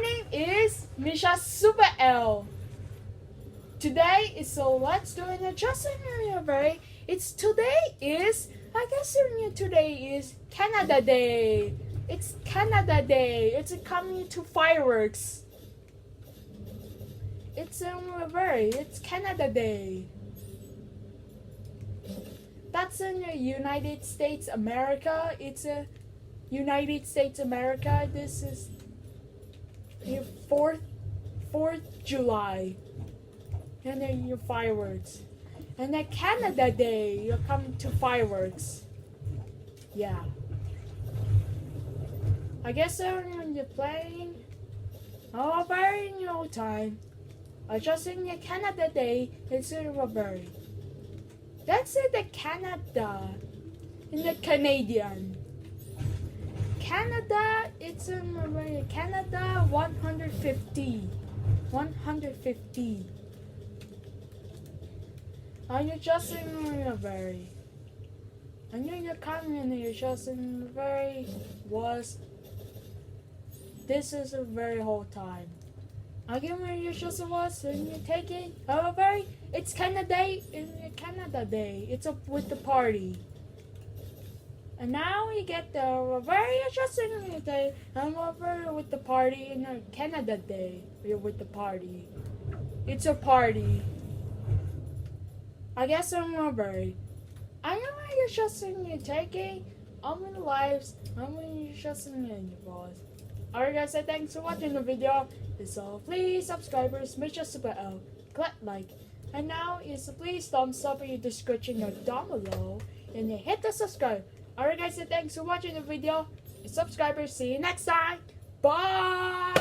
name is Misha Super L. Today is so let's do an adjustment very. Today is Canada Day. It's Canada Day. It's coming to fireworks. It's Canada Day. That's in the United States America. It's a United States America. This is your 4th July. And then your fireworks. And then Canada Day, you're coming to fireworks. Yeah. I guess when you're playing very no time. Just in the Canada Day, it's a very. That's it, the Canada. In the Canadian. Canada, it's in Canada 150. 150. And you're just in a very. And you're coming you're just in very was. This is a very whole time. Again, when you're just was and you're taking very. It's Canada Day. Canada Day. It's up with the party. And now we get the very interesting day. I'm over with the party in Canada Day. We're with the party. It's a party. I guess I'm over. I know you're just you're taking. I'm in the lives. I'm in just in your boss. Alright guys, so thanks for watching the video. So please subscribers, Misha Super L, click like. And now is please thumbs up in the description or down below. And you hit the subscribe. Alright guys, so thanks for watching the video. And subscribers, see you next time. Bye!